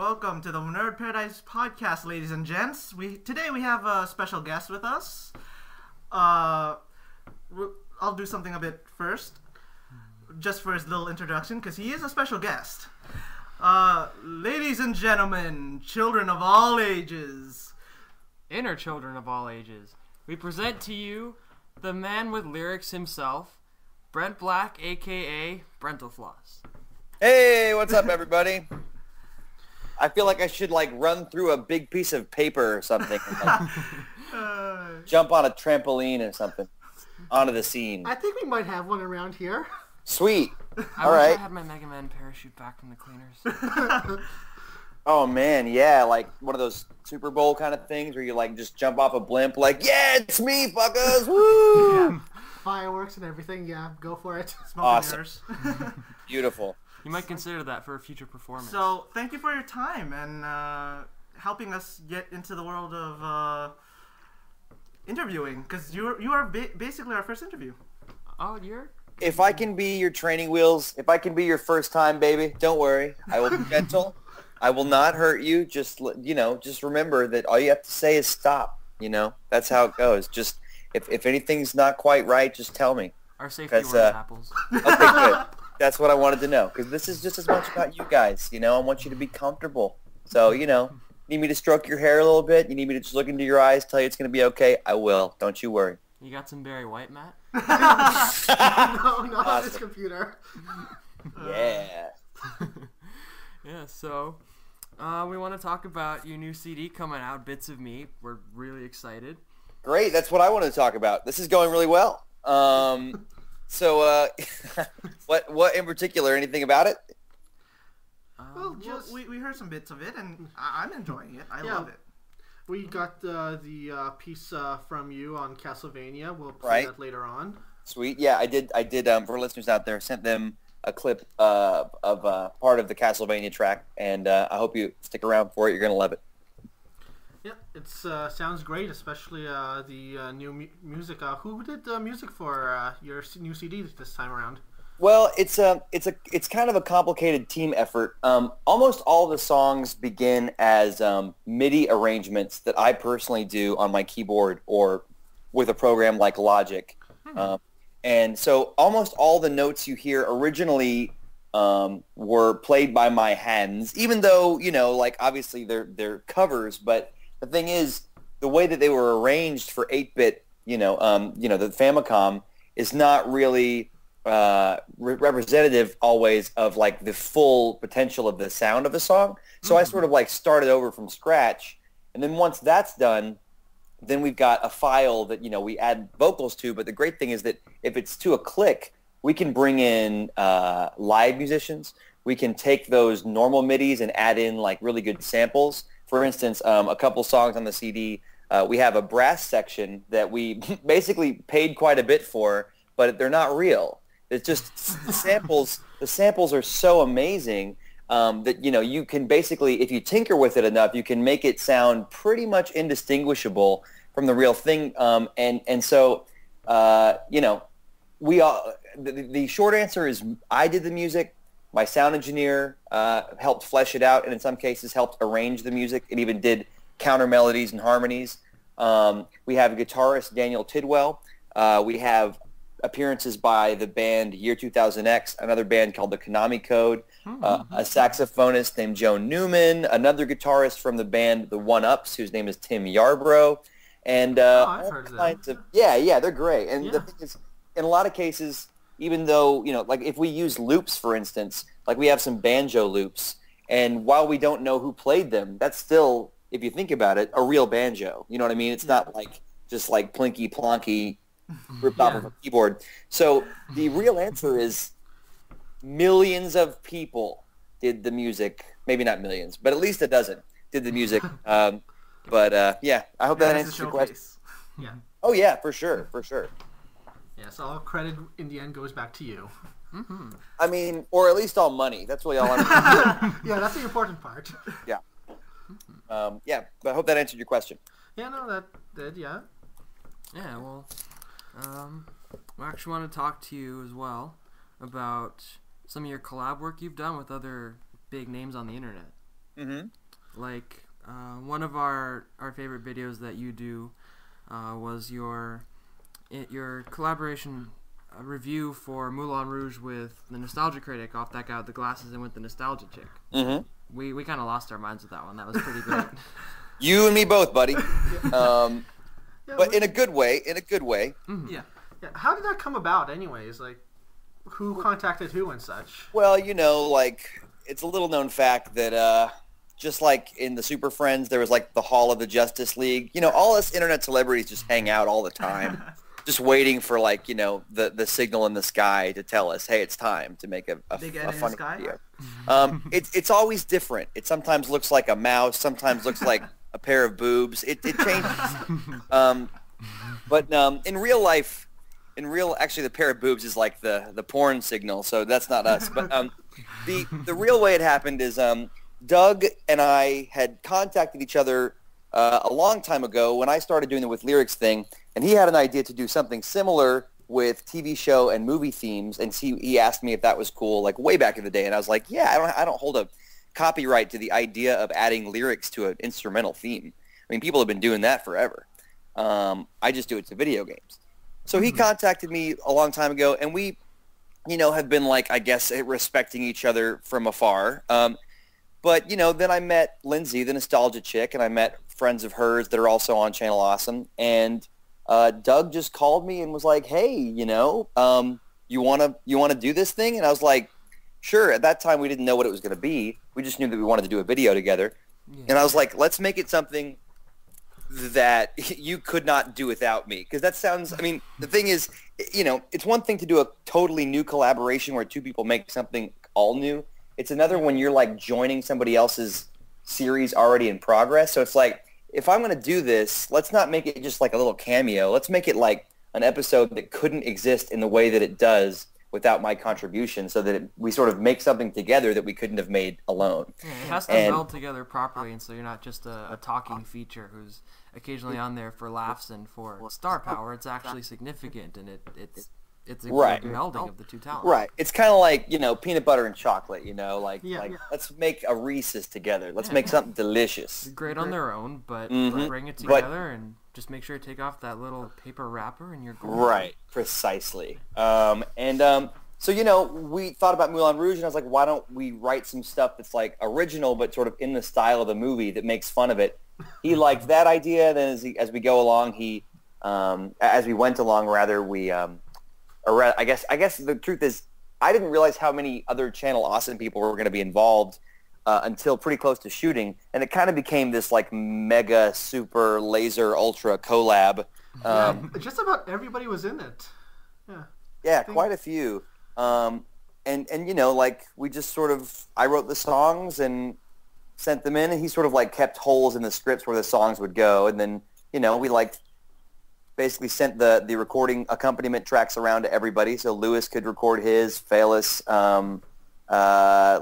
Welcome to the Nerd Paradise Podcast, ladies and gents. Today we have a special guest with us. I'll do something a bit first, just for his little introduction, because he is a special guest. Ladies and gentlemen, children of all ages, inner children of all ages, we present to you the man with lyrics himself, Brent Black, aka brentalfloss. Hey, what's up, everybody? I feel like I should run through a big piece of paper or something, and, jump on a trampoline or something onto the scene. I think we might have one around here. Sweet. I wish I had my Mega Man parachute back from the cleaners. Oh man, yeah, like one of those Super Bowl kind of things where you just jump off a blimp, yeah, it's me, fuckers, woo! Yeah. Fireworks and everything, yeah, go for it. Awesome. Beautiful. You might consider that for a future performance. So, thank you for your time and helping us get into the world of interviewing, because you are basically our first interview. Oh, you're? If I can be your training wheels, if I can be your first time, baby, don't worry. I will be gentle. I will not hurt you. Just remember that all you have to say is stop. That's how it goes. Just if anything's not quite right, just tell me. Our safety word is apples. Okay, good. That's what I wanted to know, because this is just as much about you guys. I want you to be comfortable. So, need me to stroke your hair a little bit? You need me to just look into your eyes, tell you it's going to be okay? I will. Don't you worry. You got some Barry White, Matt? No, not on this computer. Yeah. Yeah, so we want to talk about your new CD coming out, Bits of Me. We're really excited. That's what I wanted to talk about. This is going really well. So, what in particular? Anything about it? Well, just we heard some bits of it, and I'm enjoying it. I love it. We got the piece from you on Castlevania. We'll play that later on. Sweet. Yeah, I did. For listeners out there, sent them a clip of part of the Castlevania track, and I hope you stick around for it. You're gonna love it. Yeah, it sounds great, especially the new music. Who did the music for your new CD this time around? Well, it's kind of a complicated team effort. Almost all the songs begin as MIDI arrangements that I personally do on my keyboard or with a program like Logic. And so almost all the notes you hear originally were played by my hands, even though, obviously they're covers, but the thing is, the way that they were arranged for 8-bit, the Famicom is not really representative always of the full potential of the sound of a song. So I sort of started over from scratch, and then once that's done, then we've got a file that we add vocals to. But the great thing is that if it's to a click, we can bring in live musicians. We can take those normal MIDIs and add in really good samples. For instance, a couple songs on the CD, we have a brass section that we basically paid quite a bit for, but they're not real. It's just the samples. The samples are so amazing that you can basically, if you tinker with it enough, you can make it sound pretty much indistinguishable from the real thing. And so we all. The short answer is I did the music. My sound engineer helped flesh it out, and in some cases helped arrange the music. It even did counter melodies and harmonies. We have guitarist Daniel Tidwell. We have appearances by the band Year 2000X, another band called the Konami Code, a saxophonist named Joe Newman, another guitarist from the band The One-Ups, whose name is Tim Yarbrough, and I've heard of them. Yeah, they're great. And the thing is, in a lot of cases, even though, if we use loops, for instance, we have some banjo loops, and while we don't know who played them, that's still, if you think about it, a real banjo. You know what I mean? It's not just plinky plonky ripped off of a keyboard. So the real answer is millions of people did the music. Maybe not millions, but at least a dozen did the music. I hope that answers your question. Yeah. Oh yeah, for sure. Yes, all credit in the end goes back to you. Mm-hmm. I mean, or at least all money. That's really all I'm Yeah, that's the important part. Yeah. But I hope that answered your question. Yeah, no, that did, yeah. Yeah, well, we actually want to talk to you as well about some of your collab work you've done with other big names on the internet. Mm-hmm. Like one of our favorite videos that you do was your collaboration review for Moulin Rouge with the Nostalgia Critic off that guy with the glasses and with the Nostalgia Chick. Mm-hmm. We kind of lost our minds with that one. That was pretty great. You and me both, buddy. Yeah, But in a good way. Mm-hmm. Yeah. Yeah, how did that come about, anyways? Like, who contacted who and such? Well, like, it's a little-known fact that just like in the Super Friends, there was, like, the Hall of the Justice League. All us internet celebrities just hang out all the time, just waiting for, like, the signal in the sky to tell us, hey, it's time to make a funny video. It's always different. It sometimes looks like a mouse, sometimes looks like a pair of boobs. It changes. But in real life, actually, the pair of boobs is like the porn signal, so that's not us. But the real way it happened is Doug and I had contacted each other a long time ago when I started doing the With Lyrics thing, and he had an idea to do something similar with TV show and movie themes, and he asked me if that was cool, like way back in the day, and I was like, yeah, I don't hold a copyright to the idea of adding lyrics to an instrumental theme. I mean, people have been doing that forever. I just do it to video games. So he contacted me a long time ago, and we, have been, like, I guess, respecting each other from afar. But, then I met Lindsay, the Nostalgia Chick, and I met friends of hers that are also on Channel Awesome. And Doug just called me and was like, hey, you wanna do this thing? And I was like, sure. At that time, we didn't know what it was going to be. We just knew that we wanted to do a video together. Yeah. And I was like, let's make it something that you could not do without me. Because that sounds, I mean, the thing is, it's one thing to do a totally new collaboration where two people make something all new. It's another when you're, like, joining somebody else's series already in progress. So it's like, if I'm going to do this, let's not make it just like a little cameo. Let's make it like an episode that couldn't exist in the way that it does without my contribution, so that we sort of make something together that we couldn't have made alone. Yeah, it has to meld together properly, and so you're not just a talking feature who's occasionally on there for laughs and for star power. It's actually significant, and it's a good melding of the two talents. Right. It's kind of like, peanut butter and chocolate, let's make a Reese's together. Let's make something delicious. Great on their own, but bring it together and just make sure to take off that little paper wrapper and you're golden. Right. Precisely. So, we thought about Moulin Rouge, and I was like, why don't we write some stuff that's, like, original but sort of in the style of the movie that makes fun of it. He liked that idea. Then as we go along, as we went along, rather, I guess the truth is, I didn't realize how many other Channel Awesome people were going to be involved until pretty close to shooting, and it kind of became this, like, mega, super, laser, ultra collab. Just about everybody was in it. Yeah. Yeah, quite a few. And like, we just sort of, I wrote the songs and sent them in, and he sort of, like, kept holes in the scripts where the songs would go, and then, we, like, basically sent the recording accompaniment tracks around to everybody, so Lewis could record his, Phalis,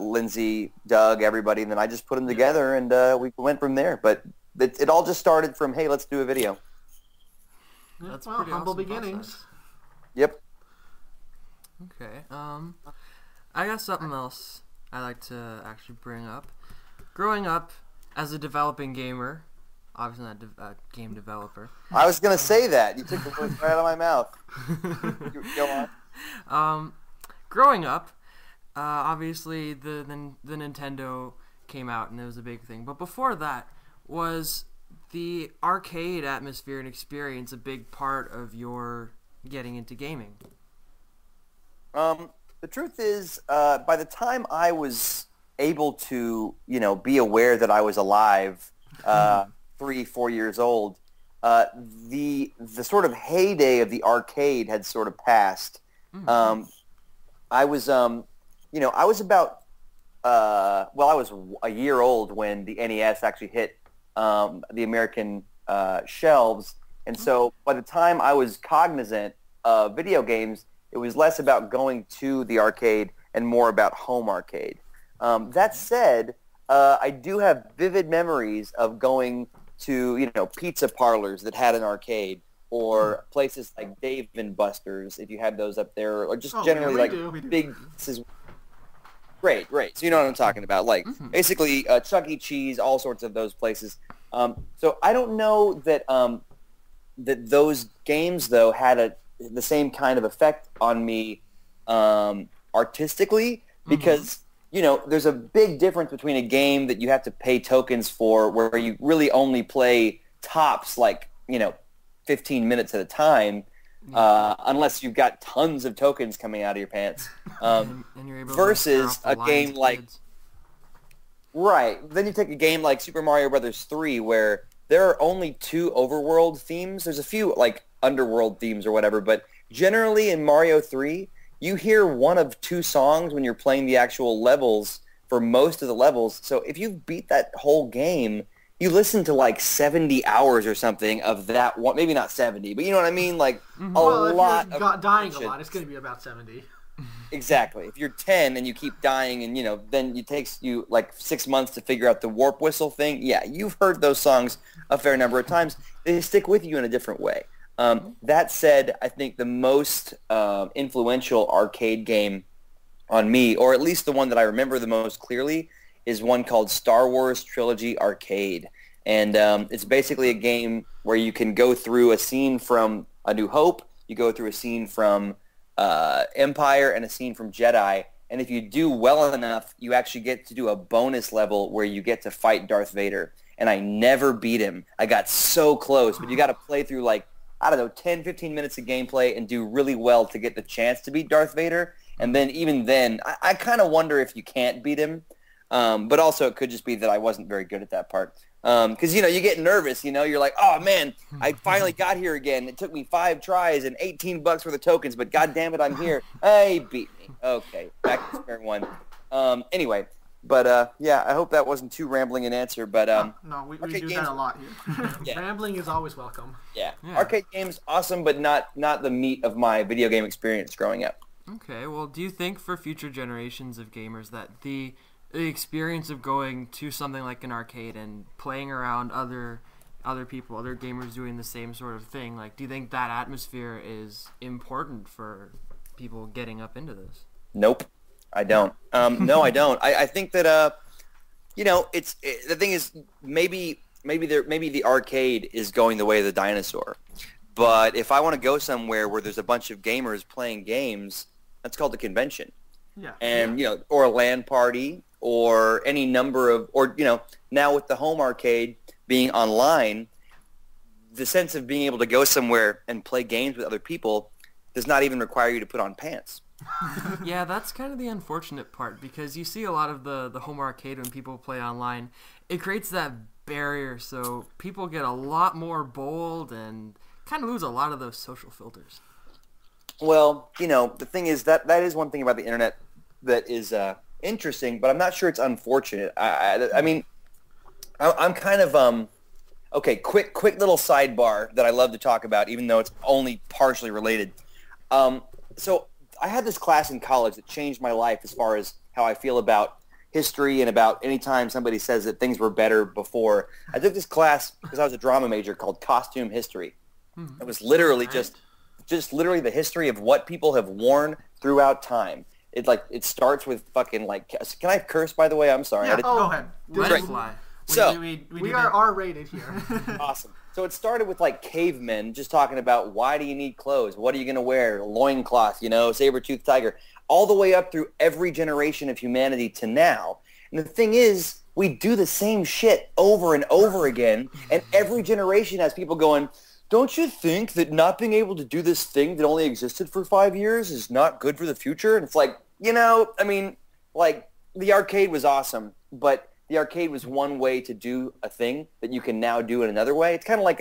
Lindsay, Doug, everybody, and then I just put them together, and we went from there. But it all just started from, hey, let's do a video. That's pretty humble awesome beginnings. process. Yep. Okay. I got something else I like to actually bring up. Growing up as a developing gamer, obviously not a game developer. I was going to say that. You took the words right out of my mouth. Go on. Growing up, obviously the Nintendo came out and it was a big thing. But before that, was the arcade atmosphere and experience a big part of your getting into gaming? The truth is, by the time I was able to, be aware that I was alive, 3-4 years old, the sort of heyday of the arcade had sort of passed. I was about I was a year old when the NES actually hit the American shelves, and so by the time I was cognizant of video games, it was less about going to the arcade and more about home arcade. That said, I do have vivid memories of going to, pizza parlors that had an arcade, or places like Dave and Buster's, if you had those up there, or just generally big. Great. So you know what I'm talking about. Like, basically, Chuck E. Cheese, all sorts of those places. So I don't know that that those games, though, had the same kind of effect on me artistically because, you know, there's a big difference between a game that you have to pay tokens for where you really only play tops, like, you know, 15 minutes at a time, unless you've got tons of tokens coming out of your pants. And you're able versus to a game like... Right. Then you take a game like Super Mario Brothers 3 where there are only 2 overworld themes. There's a few, like, underworld themes or whatever, but generally in Mario 3, you hear one of 2 songs when you're playing the actual levels for most of the levels. So if you beat that whole game, you listen to like 70 hours or something of that one. Maybe not 70, but you know what I mean? Like a lot of dying a lot. It's going to be about 70. Exactly. If you're 10 and you keep dying and, you know, then it takes you like 6 months to figure out the warp whistle thing. Yeah, you've heard those songs a fair number of times. They stick with you in a different way. That said, I think the most influential arcade game on me, or at least the one that I remember the most clearly, is one called Star Wars Trilogy Arcade. And it's basically a game where you can go through a scene from A New Hope, you go through a scene from Empire, and a scene from Jedi. And if you do well enough, you actually get to do a bonus level where you get to fight Darth Vader. And I never beat him. I got so close, but you got to play through like, I don't know, 10, 15 minutes of gameplay and do really well to get the chance to beat Darth Vader. And then even then, I kind of wonder if you can't beat him. But also it could just be that I wasn't very good at that part. Because, you know, you get nervous, you know. You're like, oh, man, I finally got here again. It took me 5 tries and $18 worth of tokens, but God damn it, I'm here. He beat me. Okay, back to square one. Anyway, but, yeah, I hope that wasn't too rambling an answer. But no, we do that a lot here. Yeah. Rambling is always welcome. Yeah. Arcade games, awesome, but not the meat of my video game experience growing up. Okay, well, do you think for future generations of gamers that the experience of going to something like an arcade and playing around other people, other gamers doing the same sort of thing, like, do you think that atmosphere is important for people getting up into this? Nope, I don't. No, I don't. I think that you know, the thing is maybe the arcade is going the way of the dinosaur, but if I want to go somewhere where there's a bunch of gamers playing games, that's called a convention. Yeah. And you know, or a LAN party, or any number of, or you know, now with the home arcade being online, the sense of being able to go somewhere and play games with other people does not even require you to put on pants. Yeah, that's kind of the unfortunate part, because you see a lot of the home arcade when people play online. It creates that barrier, so people get a lot more bold and kind of lose a lot of those social filters. Well, you know, the thing is that is one thing about the internet that is interesting, but I'm not sure it's unfortunate. I mean, I'm kind of okay. Quick little sidebar that I love to talk about, even though it's only partially related. So I had this class in college that changed my life as far as how I feel about history and about any time somebody says that things were better before. I took this class because I was a drama major called costume history. It was literally just literally the history of what people have worn throughout time. It starts with fucking like. Can I curse, by the way? I'm sorry. Yeah, go ahead. Let it fly. So We are R-rated here. awesome. So it started with like cavemen just talking about why do you need clothes? What are you gonna wear? Loincloth, you know, saber-toothed tiger, all the way up through every generation of humanity to now. And the thing is, we do the same shit over and over again, and every generation has people going, don't you think that not being able to do this thing that only existed for 5 years is not good for the future? And it's like, you know, I mean, like, the arcade was awesome, but the arcade was one way to do a thing that you can now do in another way. It's kind of like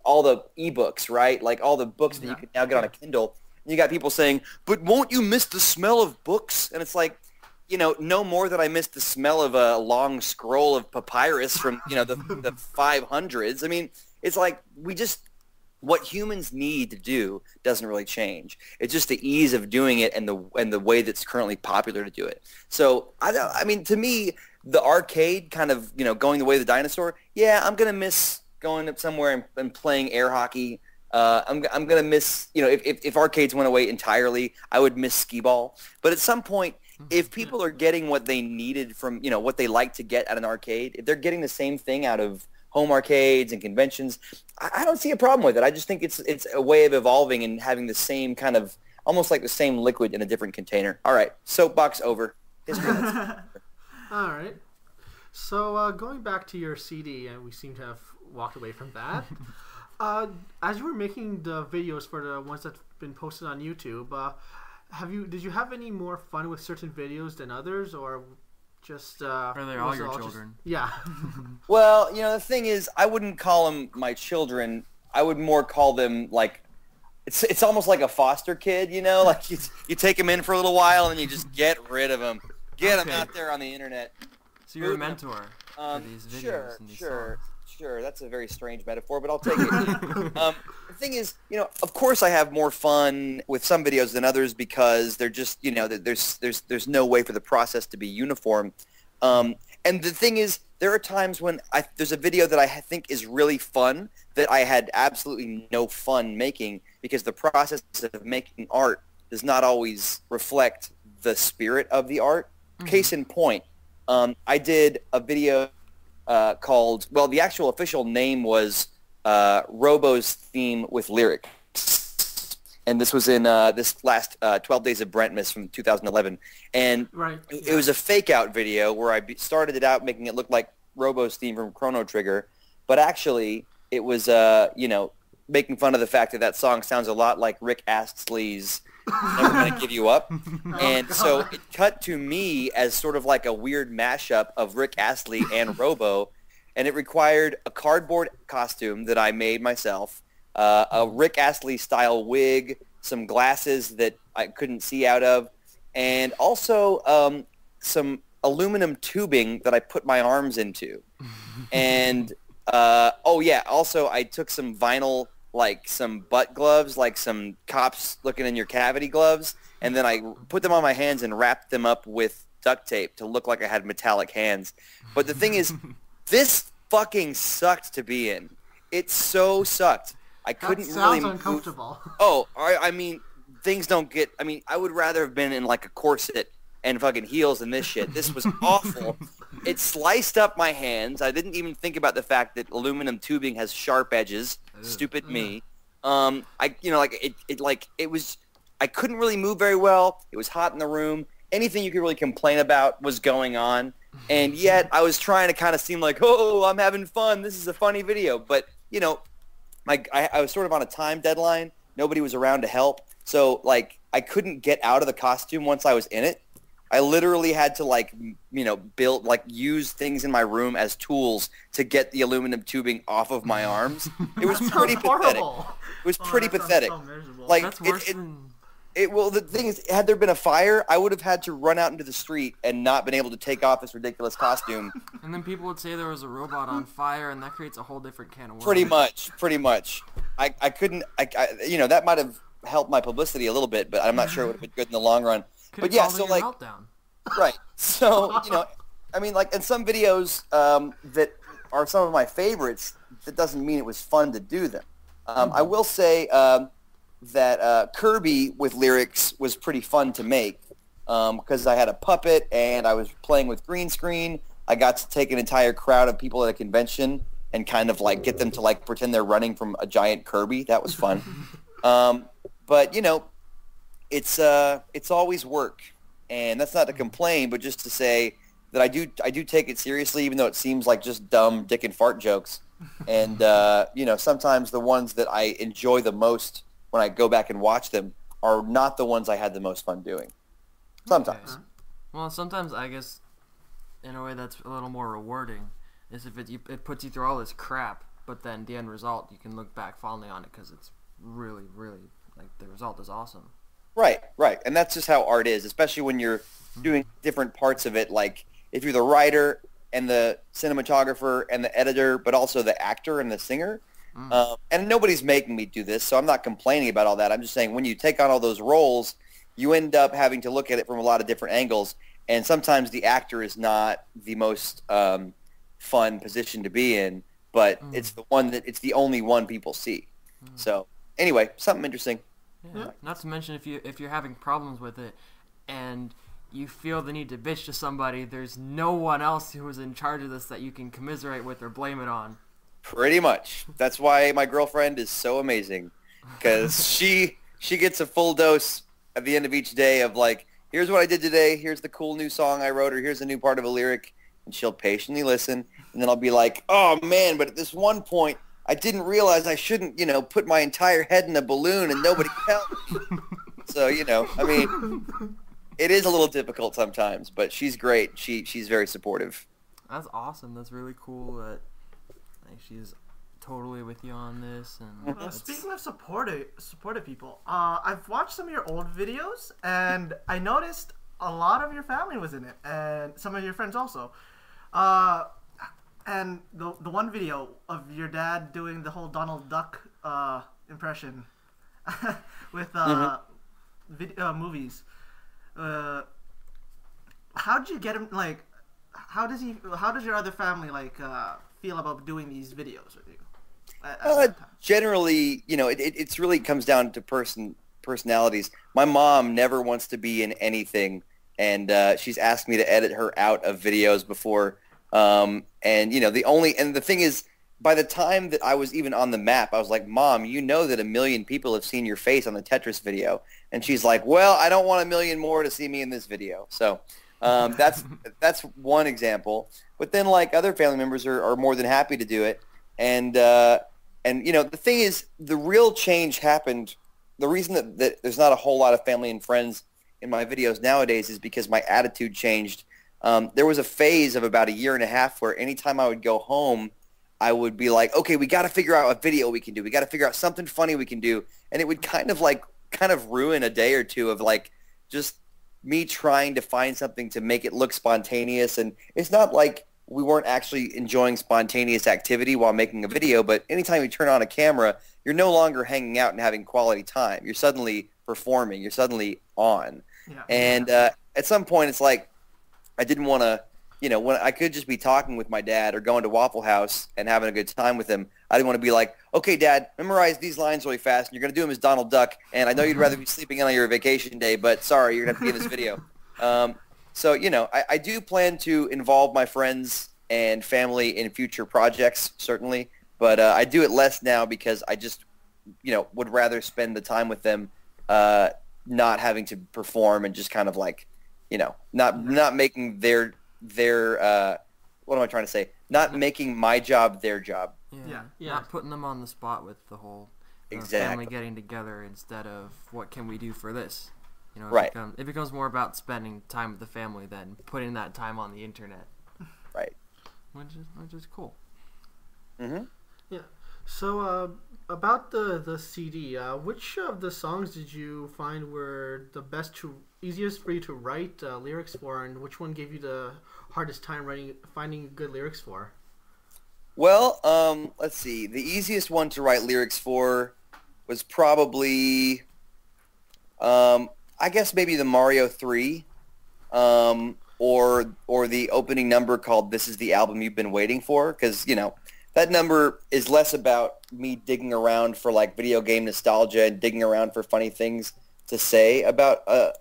all the ebooks, right? Like all the books that you can now get on a Kindle. And you got people saying, but won't you miss the smell of books? And it's like, you know, no more than I miss the smell of a long scroll of papyrus from, you know, the 500s. I mean, it's like what humans need to do doesn't really change. It's just the ease of doing it and the way that's currently popular to do it. So I mean, to me, the arcade kind of, you know, going the way of the dinosaur. Yeah, I'm gonna miss going up somewhere and playing air hockey. I'm gonna miss, you know, if arcades went away entirely, I would miss skee ball. But at some point, if people are getting what they needed from, what they like to get at an arcade, if they're getting the same thing out of home arcades and conventions, I don't see a problem with it. I just think it's a way of evolving and having the same kind of, almost like the same liquid in a different container. All right, soapbox over. All right. So going back to your CD, and we seem to have walked away from that. As you were making the videos for the ones that've been posted on YouTube, did you have any more fun with certain videos than others, or just are they all your children? Yeah. Well, the thing is, I wouldn't call them my children. I would more call them like, it's almost like a foster kid, like you take them in for a little while and then you just get rid of them, get them out there on the internet. So you're a mentor for these videos and these songs. Sure, that's a very strange metaphor, but I'll take it. The thing is, of course I have more fun with some videos than others because they're just, there's no way for the process to be uniform. And the thing is, there are times when there's a video that I think is really fun that I had absolutely no fun making because the process of making art does not always reflect the spirit of the art. Mm-hmm. Case in point, I did a video called, well, the actual official name was Robo's Theme with Lyrics. And this was in this last 12 Days of Brentmas from 2011. And it was a fake-out video where I started it out making it look like Robo's theme from Chrono Trigger. But actually, it was, making fun of the fact that song sounds a lot like Rick Astley's Never Gonna Give You Up. And so it cut to me as sort of like a weird mashup of Rick Astley and Robo. And it required a cardboard costume that I made myself, a Rick Astley style wig, some glasses that I couldn't see out of, and also some aluminum tubing that I put my arms into. And also I took some vinyl, like some butt gloves, like some cops looking in your cavity gloves, and then I put them on my hands and wrapped them up with duct tape to look like I had metallic hands. But the thing is, this fucking sucked to be in. It so sucked. I couldn't really move. Uncomfortable. Oh, I mean, things don't get... I mean, I would rather have been in like a corset and fucking heels than this shit. This was awful. It sliced up my hands. I didn't even think about the fact that aluminum tubing has sharp edges. Stupid me. I couldn't really move very well. It was hot in the room. Anything you could really complain about was going on. And yet I was trying to kind of seem like, oh, I'm having fun. This is a funny video. But, I was sort of on a time deadline. Nobody was around to help. So, I couldn't get out of the costume once I was in it. I literally had to, use things in my room as tools to get the aluminum tubing off of my arms. It was pretty pathetic. It was pretty pathetic. So miserable. That's worse than... Well, the thing is, had there been a fire, I would have had to run out into the street and not been able to take off this ridiculous costume. And then people would say there was a robot on fire, and that creates a whole different can of worms. Pretty much. I couldn't, that might have helped my publicity a little bit, but I'm not sure it would have been good in the long run. But yeah, so meltdown. Right. So, in some videos that are some of my favorites, that doesn't mean it was fun to do them. I will say that Kirby with Lyrics was pretty fun to make because I had a puppet and I was playing with green screen. I got to take an entire crowd of people at a convention and kind of get them to pretend they're running from a giant Kirby. That was fun. But it's always work, and that's not to complain, but just to say that I do take it seriously, even though it seems like just dumb dick and fart jokes. And sometimes the ones that I enjoy the most when I go back and watch them are not the ones I had the most fun doing. Sometimes. Okay. Well, sometimes I guess in a way that's a little more rewarding is if it puts you through all this crap, but then the end result you can look back fondly on it because it's really, really the result is awesome. Right. And that's just how art is, especially when you're doing different parts of it. Like if you're the writer and the cinematographer and the editor, but also the actor and the singer. And nobody's making me do this, so I'm not complaining about all that. I'm just saying when you take on all those roles, you end up having to look at it from a lot of different angles, and sometimes the actor is not the most fun position to be in, but it's the only one people see. So anyway, something interesting. Yeah. Not to mention if you're having problems with it and you feel the need to bitch to somebody, there's no one else who is in charge of this that you can commiserate with or blame it on. Pretty much. That's why my girlfriend is so amazing, because she gets a full dose at the end of each day of like, here's what I did today, here's the cool new song I wrote, or here's a new part of a lyric, and she'll patiently listen, and then I'll be like, oh man, but at this one point, I didn't realize I shouldn't, put my entire head in a balloon and nobody can help me. So, I mean, it is a little difficult sometimes, but she's great. She's very supportive. That's awesome. That's really cool that she's totally with you on this. And speaking of supportive people, I've watched some of your old videos, and I noticed a lot of your family was in it, and some of your friends also. And the one video of your dad doing the whole Donald Duck impression with movies. How did you get him? Like, how does your other family feel about doing these videos with you? Generally, it's really comes down to personalities. My mom never wants to be in anything, and she's asked me to edit her out of videos before. And the thing is, by the time that I was even on the map, I was like, Mom, that 1 million people have seen your face on the Tetris video. And she's like, well, I don't want 1 million more to see me in this video. So that's one example. But then other family members are more than happy to do it. And the thing is, the real change happened. The reason that there's not a whole lot of family and friends in my videos nowadays is because my attitude changed. There was a phase of about 1.5 years where anytime I would go home, I would be like, okay, we got to figure out a video we can do. We got to figure out something funny we can do. And it would kind of ruin a day or two of just me trying to find something to make it look spontaneous. And it's not like we weren't actually enjoying spontaneous activity while making a video, but anytime you turn on a camera, you're no longer hanging out and having quality time. You're suddenly performing. You're suddenly on. Yeah. And at some point, it's like, I didn't want to, when I could just be talking with my dad or going to Waffle House and having a good time with him, I didn't want to be like, okay, Dad, memorize these lines really fast, and you're going to do them as Donald Duck, and I know you'd rather be sleeping in on your vacation day, but sorry, you're going to have to be in this video. So, I do plan to involve my friends and family in future projects, certainly, but I do it less now because I just, would rather spend the time with them not having to perform and just kind of not making their what am I trying to say? Not making my job their job. Yeah. Not putting them on the spot with the whole family getting together instead of what can we do for this. Right. It becomes more about spending time with the family than putting that time on the internet. Right. Which is cool. Mm-hmm. Yeah. So about the CD, which of the songs did you find were the easiest for you to write lyrics for, and which one gave you the hardest time finding good lyrics for? Well, let's see. The easiest one to write lyrics for was probably, I guess maybe the Mario 3, or the opening number called "This Is the Album You've Been Waiting For," because that number is less about me digging around for video game nostalgia and digging around for funny things to say about a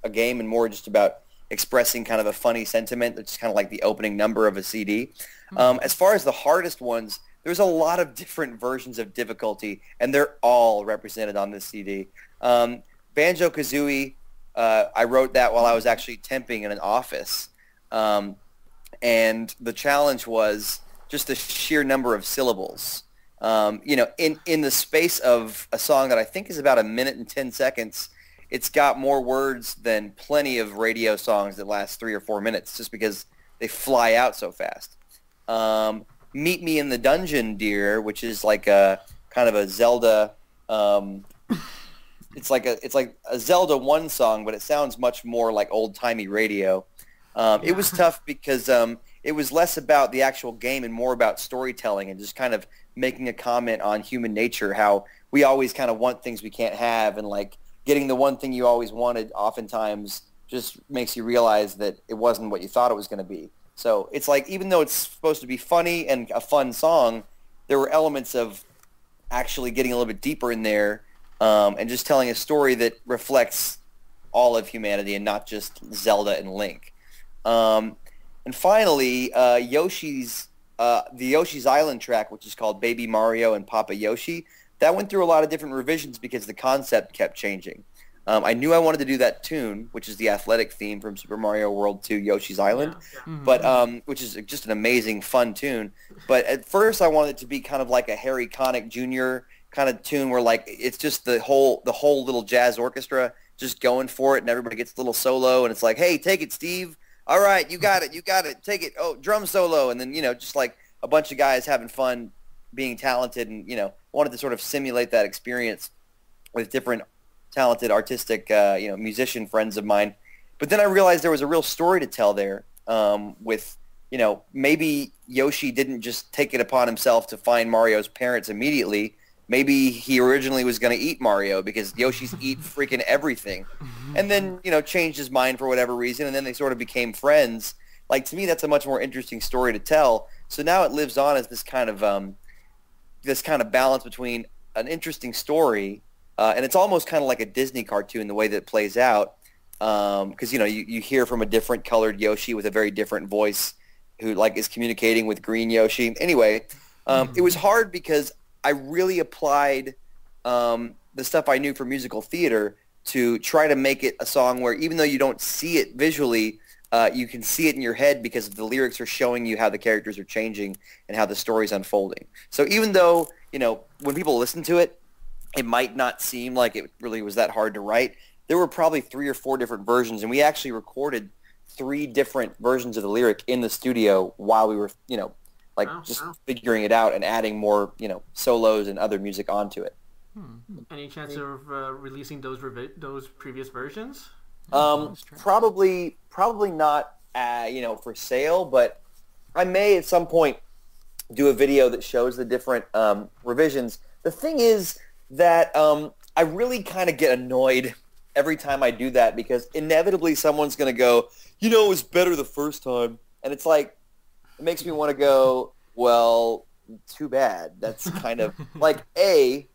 game, and more just about expressing kind of a funny sentiment. It's kind of like the opening number of a CD. As far as the hardest ones, there's a lot of different versions of difficulty, and they're all represented on this CD. Banjo-Kazooie, I wrote that while I was actually temping in an office. And the challenge was just the sheer number of syllables. In the space of a song that I think is about 1 minute and 10 seconds, it's got more words than plenty of radio songs that last 3 or 4 minutes, just because they fly out so fast. Meet Me in the Dungeon, Dear, which is like a kind of a Zelda. It's like a Zelda 1 song, but it sounds much more like old-timey radio. It was tough because it was less about the actual game and more about storytelling and just kind of making a comment on human nature, how we always kind of want things we can't have, and getting the one thing you always wanted oftentimes just makes you realize that it wasn't what you thought it was going to be. So it's even though it's supposed to be funny and a fun song, there were elements of actually getting a little bit deeper in there and just telling a story that reflects all of humanity and not just Zelda and Link. And finally, the Yoshi's Island track, which is called Baby Mario and Papa Yoshi, that went through a lot of different revisions because the concept kept changing. I knew I wanted to do that tune, which is the athletic theme from Super Mario World 2 Yoshi's Island, but which is just an amazing, fun tune. But at first I wanted it to be kind of like a Harry Connick Jr. kind of tune where like it's just the whole little jazz orchestra just going for it and everybody gets a little solo and it's like, hey, take it, Steve. All right, you got it, take it. Oh, drum solo. And then, just like a bunch of guys having fun being talented and, wanted to sort of simulate that experience with different talented artistic, musician friends of mine. But then I realized there was a real story to tell there with, maybe Yoshi didn't just take it upon himself to find Mario's parents immediately. Maybe he originally was going to eat Mario because Yoshi's eat freaking everything. And then, changed his mind for whatever reason, and then they sort of became friends. Like, to me, that's a much more interesting story to tell. So now it lives on as this kind of balance between an interesting story and it's almost kind of like a Disney cartoon the way that it plays out, because you hear from a different colored Yoshi with a very different voice, who like is communicating with green Yoshi. Anyway, it was hard because I really applied the stuff I knew from musical theater to try to make it a song where even though you don't see it visually, you can see it in your head because the lyrics are showing you how the characters are changing and how the story's unfolding. So even though when people listen to it, it might not seem like it really was that hard to write. There were probably 3 or 4 different versions, and we actually recorded 3 different versions of the lyric in the studio while we were, figuring it out and adding more, solos and other music onto it. Any chance of releasing those previous versions? Probably not, for sale, but I may at some point do a video that shows the different revisions. The thing is that I really kind of get annoyed every time I do that because inevitably someone's going to go, it was better the first time. And it's like, it makes me want to go, well, too bad. That's kind of like, I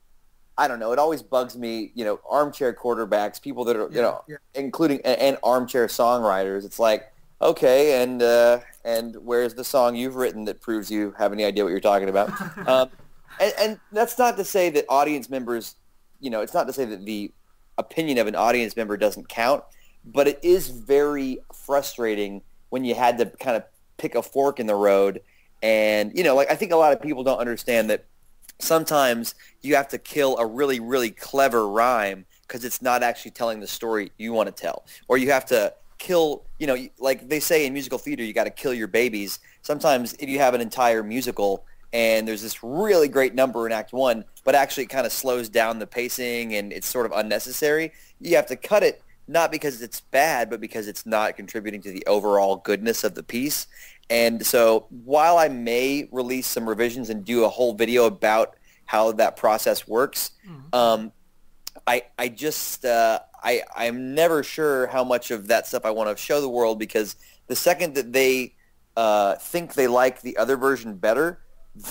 don't know. It always bugs me, armchair quarterbacks, people that are, including and armchair songwriters. It's like, okay, and where's the song you've written that proves you have any idea what you're talking about? And that's not to say that audience members, it's not to say that the opinion of an audience member doesn't count, but it is very frustrating when you had to kind of pick a fork in the road. And, I think a lot of people don't understand that sometimes you have to kill a really, really clever rhyme because it's not actually telling the story you want to tell. Or you have to kill, like they say in musical theater, you got to kill your babies. Sometimes if you have an entire musical and there's this really great number in Act 1, but actually it kind of slows down the pacing and it's sort of unnecessary, you have to cut it not because it's bad, but because it's not contributing to the overall goodness of the piece. And so while I may release some revisions and do a whole video about how that process works, I'm never sure how much of that stuff I want to show the world because the second that they think they like the other version better,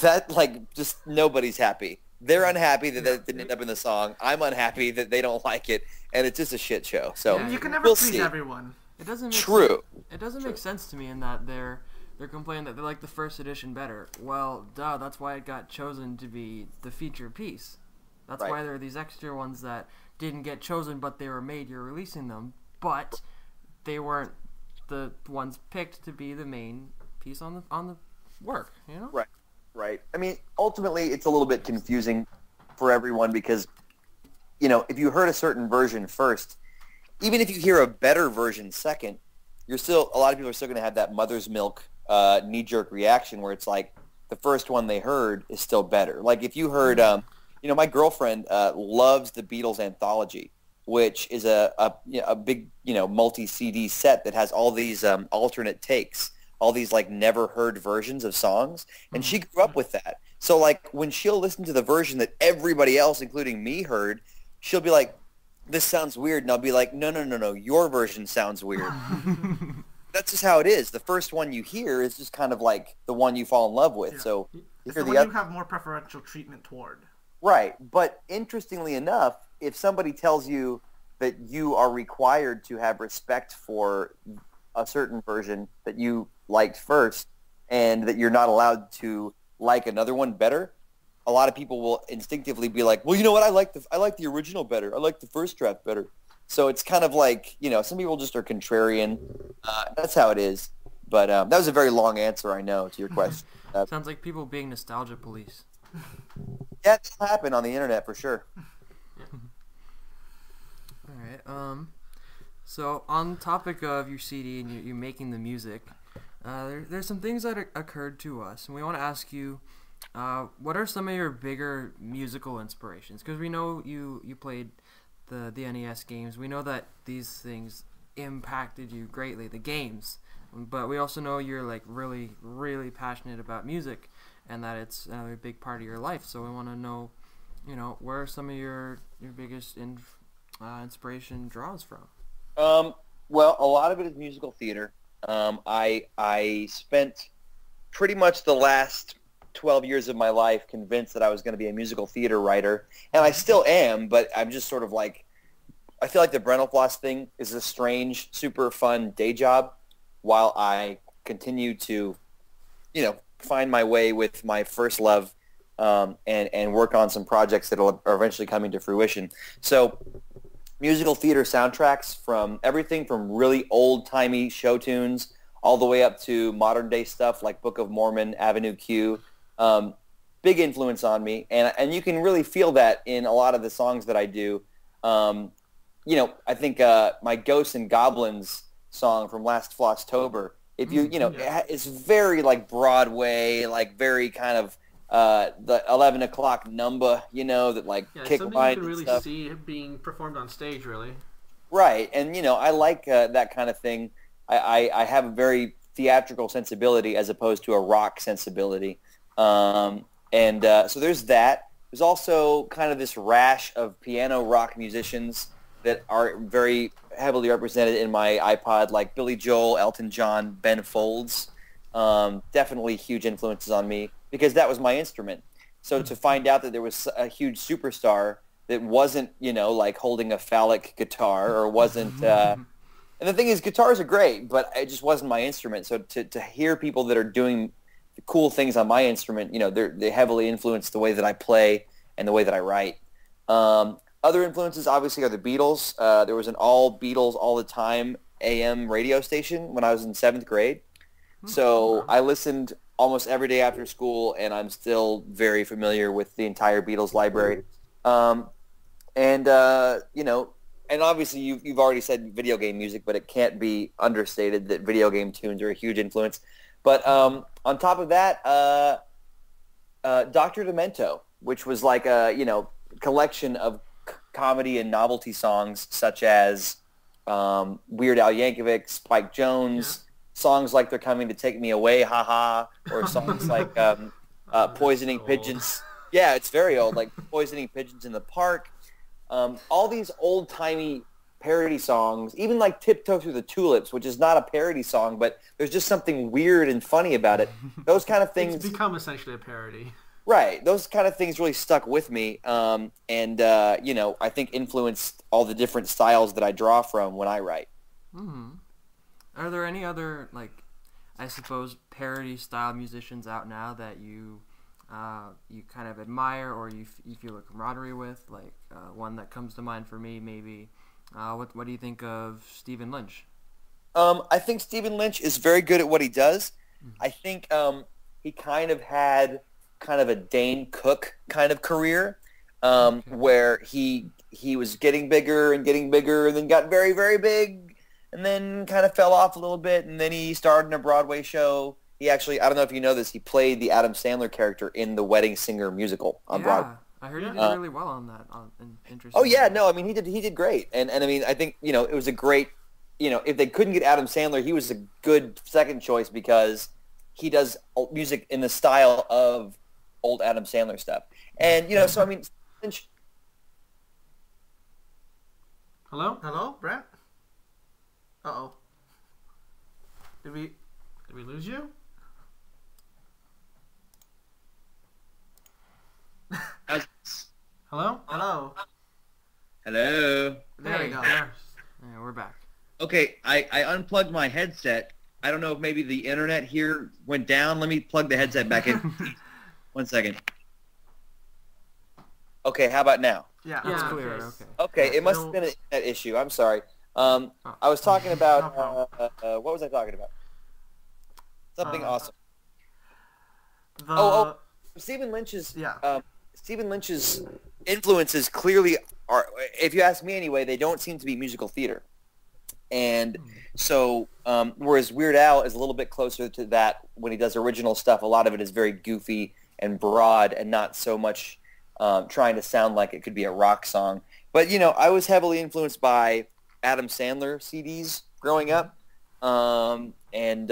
that just nobody's happy. They're unhappy that it didn't end up in the song. I'm unhappy that they don't like it, and it's just a shit show. So you can never we'll please see. everyone. It doesn't make True. Sense. It doesn't make sense to me in that they're complaining that they like the first edition better. Well, duh, that's why it got chosen to be the feature piece. That's Right. why there are these extra ones that didn't get chosen, but they were made. You're releasing them, but they weren't the ones picked to be the main piece on the work. Right. I mean, ultimately, it's a little bit confusing for everyone because, if you heard a certain version first, even if you hear a better version second, a lot of people are still going to have that mother's milk knee-jerk reaction where it's like the first one they heard is still better. Like if you heard, my girlfriend loves the Beatles anthology, which is a big, multi-CD set that has all these alternate takes, all these never heard versions of songs, and she grew up with that. So when she'll listen to the version that everybody else, including me, heard, she'll be like, "This sounds weird," and I'll be like, "No, your version sounds weird." That's just how it is. The first one you hear is just kind of like the one you fall in love with. Yeah. So it's the one you have more preferential treatment toward. Right, but interestingly enough, if somebody tells you that you are required to have respect for a certain version that you liked first, and that you're not allowed to like another one better. A lot of people will instinctively be like, well, you know what? I like the original better. I like the first draft better. So it's kind of like, some people just are contrarian. That's how it is. But that was a very long answer, I know, to your question. Sounds like people being nostalgia police. Yeah, it happened on the internet for sure. All right. So on topic of your CD and you making the music, there's some things that occurred to us, and we want to ask you, what are some of your bigger musical inspirations? Because we know you played the NES games. We know that these things impacted you greatly, the games. But we also know you're like really, really passionate about music, and that it's a big part of your life. So we want to know, where are some of your biggest inspiration draws from? Well, a lot of it is musical theater. I spent pretty much the last 12 years of my life convinced that I was going to be a musical theater writer, and I still am, but I'm just sort of like, I feel like the brentalfloss thing is a strange, super fun day job while I continue to, find my way with my first love, and work on some projects that are eventually coming to fruition. So musical theater soundtracks, from everything from really old-timey show tunes all the way up to modern-day stuff like Book of Mormon, Avenue Q, big influence on me. And you can really feel that in a lot of the songs that I do. I think my Ghosts and Goblins song from last Flosstober, if it's very like Broadway, like very kind of the 11 o'clock number, that like kick something line you can really stuff. see being performed on stage, really. Right, and I like that kind of thing. I have a very theatrical sensibility as opposed to a rock sensibility, so there's that. There's also kind of this rash of piano rock musicians that are very heavily represented in my iPod, like Billy Joel, Elton John, Ben Folds. Definitely huge influences on me because that was my instrument. So to find out that there was a huge superstar that wasn't, like holding a phallic guitar or wasn't... and the thing is, guitars are great, but it just wasn't my instrument. So to hear people that are doing cool things on my instrument, they heavily influence the way that I play and the way that I write. Other influences, obviously, are the Beatles. There was an all Beatles all the time AM radio station when I was in 7th grade. So I listened almost every day after school, and I'm still very familiar with the entire Beatles library. And obviously you've already said video game music, but it can't be understated that video game tunes are a huge influence. But on top of that, Dr. Demento, which was like a, collection of comedy and novelty songs such as Weird Al Yankovic, Spike Jones, songs like They're Coming to Take Me Away, haha, or songs like Poisoning Pigeons. Yeah, it's very old, like Poisoning Pigeons in the Park. All these old-timey parody songs, even like Tiptoe Through the Tulips, which is not a parody song, but there's just something weird and funny about it. Those kind of things... It's become essentially a parody. Right. Those kind of things really stuck with me, and I think influenced all the different styles that I draw from when I write. Mm-hmm. Are there any other, I suppose, parody-style musicians out now that you kind of admire or you feel a camaraderie with? One that comes to mind for me, maybe. What do you think of Stephen Lynch? I think Stephen Lynch is very good at what he does. I think he kind of had kind of a Dane Cook kind of career, where he was getting bigger and then got very, very big, and then kind of fell off a little bit, and then he starred in a Broadway show. He actually, I don't know if you know this, he played the Adam Sandler character in the Wedding Singer musical on Broadway. I heard he did really well on that. Interesting. Oh yeah, no, I mean he did great, and I mean I think it was a great, if they couldn't get Adam Sandler, he was a good second choice because he does music in the style of old Adam Sandler stuff, and so I mean. Hello, Brent. Uh-oh. Did we lose you? Hello? Hello. There we go. Okay, I unplugged my headset. I don't know if maybe the internet here went down. Let me plug the headset back in. 1 second. Okay, how about now? Yeah. That's Yeah, clear. okay. Okay. Okay, it must have been an internet issue. I'm sorry. I was talking about, No what was I talking about? Something awesome. The Stephen Lynch's Yeah. Stephen Lynch's influences clearly are, if you ask me anyway, they don't seem to be musical theater. And so, whereas Weird Al is a little bit closer to that when he does original stuff, a lot of it is very goofy and broad and not so much trying to sound like it could be a rock song. But, you know, I was heavily influenced by Adam Sandler CDs growing up. And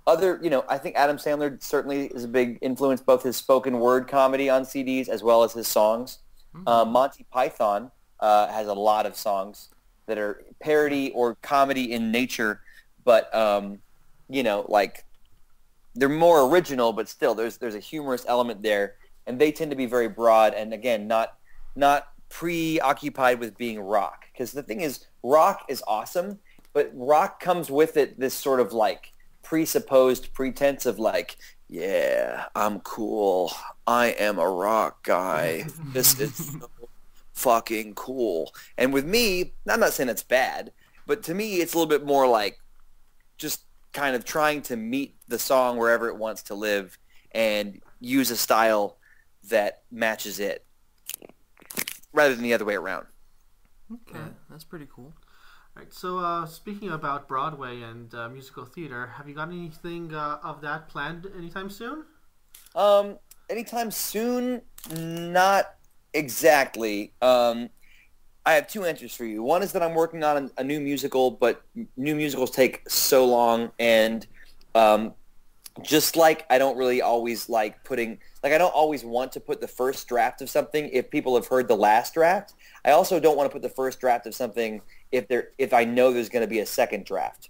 other, you know, I think Adam Sandler certainly is a big influence, both his spoken word comedy on CDs as well as his songs. Monty Python has a lot of songs that are parody or comedy in nature, but, you know, like they're more original, but still there's a humorous element there. And they tend to be very broad and, again, not preoccupied with being rock. Because the thing is, rock is awesome, but rock comes with it this sort of like presupposed pretense of like, yeah, I'm cool. I am a rock guy. This is so fucking cool. And with me, I'm not saying it's bad, but to me it's a little bit more like just kind of trying to meet the song wherever it wants to live and use a style that matches it rather than the other way around. Okay, that's pretty cool. Right. So, speaking about Broadway and musical theater, have you got anything of that planned anytime soon? Anytime soon, not exactly. I have two answers for you. One is that I'm working on a new musical, but new musicals take so long, and just like I don't really always like putting, like I don't always want to put the first draft of something if people have heard the last draft. I also don't want to put the first draft of something if I know there's going to be a second draft.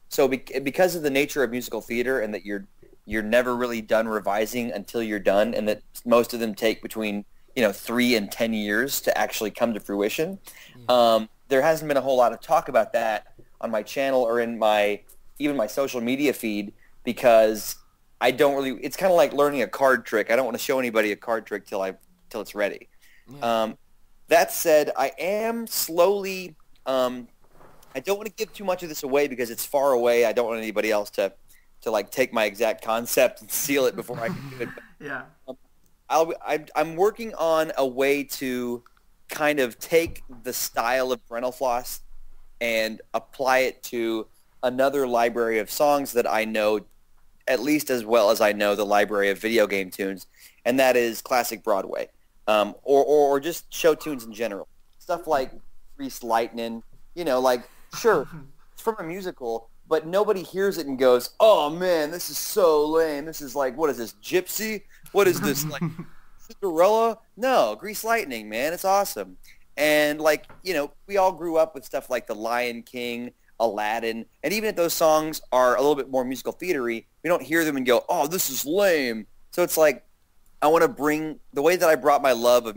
So because of the nature of musical theater and that you're never really done revising until you're done, and that most of them take between 3 and 10 years to actually come to fruition. There hasn't been a whole lot of talk about that on my channel or in even my social media feed, because I don't really. It's kind of like learning a card trick. I don't want to show anybody a card trick till it's ready. Yeah. That said, I am slowly. I don't want to give too much of this away because it's far away. I don't want anybody else to like take my exact concept and seal it before I can do it. Yeah. I'm working on a way to kind of take the style of brentalfloss and apply it to another library of songs that I know at least as well as I know the library of video game tunes, and that is classic Broadway, or just show tunes in general. Stuff like Grease Lightning, like, sure, it's from a musical, but nobody hears it and goes, oh man, this is so lame. This is like, what is this, Gypsy? What is this, like, Cinderella? No, Grease Lightning, man, it's awesome. And like, we all grew up with stuff like The Lion King, Aladdin, and even if those songs are a little bit more musical theatery, we don't hear them and go, oh, this is lame. So it's like, I want to bring the way that I brought my love of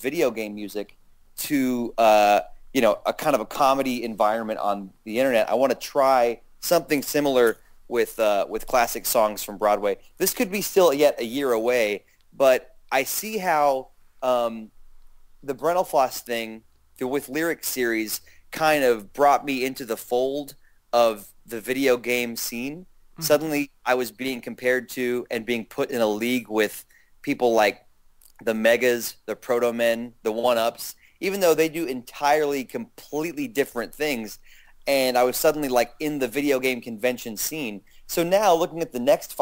video game music to, a kind of a comedy environment on the internet. I want to try something similar with classic songs from Broadway. This could be still yet a year away, but I see how the brentalfloss thing, the With Lyrics series, kind of brought me into the fold of the video game scene. Suddenly I was being compared to and being put in a league with people like the Megas, the Proto Men, the One-Ups, even though they do entirely, completely different things. And I was suddenly like in the video game convention scene. So now looking at the next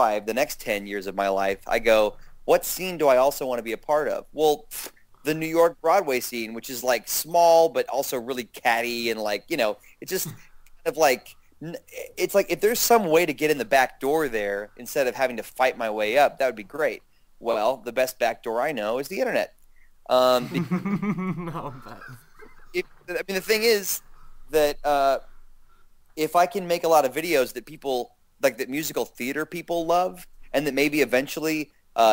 10 years of my life, I go, what scene do I also want to be a part of? Well, the New York Broadway scene, which is like small but also really catty and like, it's just kind of like, it's like if there's some way to get in the back door there instead of having to fight my way up, that would be great. Well, the best back door I know is the internet. No, the thing is that if I can make a lot of videos that people like, that musical theater people love, and that maybe eventually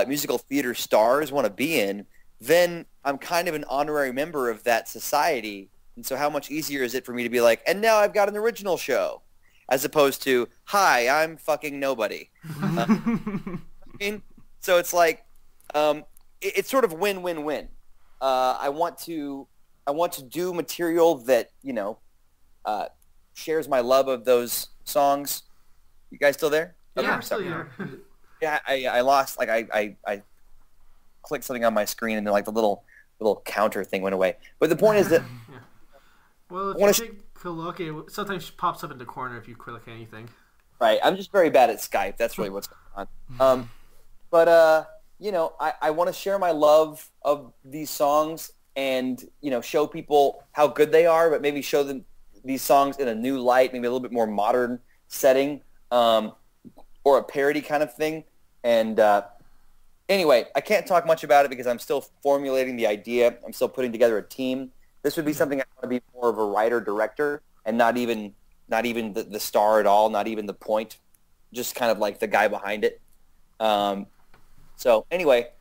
musical theater stars want to be in, then I'm kind of an honorary member of that society And so how much easier is it for me to be like, and now I've got an original show, as opposed to, hi, I'm fucking nobody. So it's like, it's sort of win-win-win. I want to do material that, shares my love of those songs. You guys still there? Yeah, Okay, still sorry. here. Yeah, I lost, like, I clicked something on my screen, and then, like, the little counter thing went away. But the point is that... Yeah. Well, if wanna you take a look, it sometimes pops up in the corner if you click anything. Right, I'm just very bad at Skype. That's really what's going on. But I want to share my love of these songs and, show people how good they are, but maybe show them these songs in a new light, maybe a little bit more modern setting, or a parody kind of thing. And anyway, I can't talk much about it because I'm still formulating the idea. I'm still putting together a team. This would be something I want to be more of a writer-director and not even the star at all, not even the point, just kind of like the guy behind it. So anyway,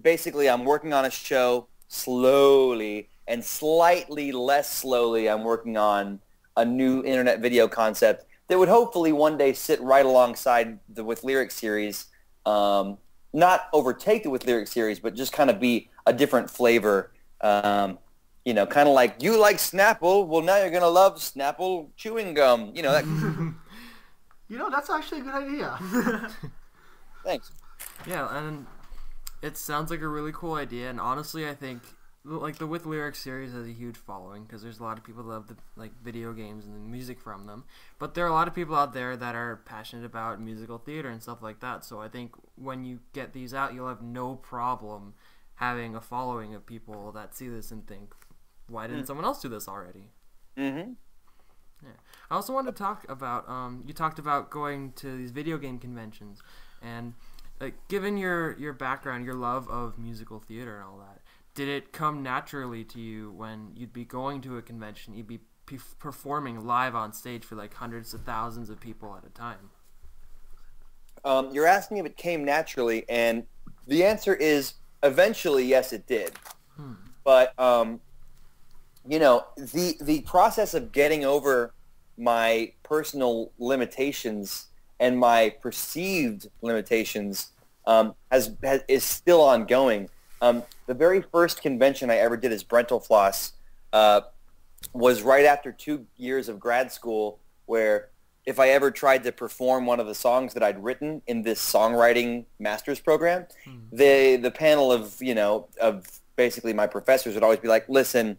basically I'm working on a show slowly, and slightly less slowly I'm working on a new internet video concept that would hopefully one day sit right alongside the With Lyrics series, not overtake the With Lyrics series, but just kind of be a different flavor. Kind of like, you like Snapple, well, now you're going to love Snapple chewing gum. That... That's actually a good idea. Thanks. Yeah, and it sounds like a really cool idea, and honestly, I think like the With Lyrics series has a huge following because there's a lot of people that love the video games and the music from them. But there are a lot of people out there that are passionate about musical theater and stuff like that. So I think when you get these out, you'll have no problem having a following of people that see this and think, why didn't someone else do this already? Mm-hmm. Yeah. I also wanted to talk about, you talked about going to these video game conventions, and given your background, your love of musical theater and all that, did it come naturally to you when you'd be going to a convention, you'd be performing live on stage for like hundreds of thousands of people at a time? You're asking if it came naturally, and the answer is eventually yes, it did. But the process of getting over my personal limitations and my perceived limitations is still ongoing. The very first convention I ever did as brentalfloss was right after 2 years of grad school, where if I ever tried to perform one of the songs that I'd written in this songwriting master's program, the panel of basically my professors would always be like, listen,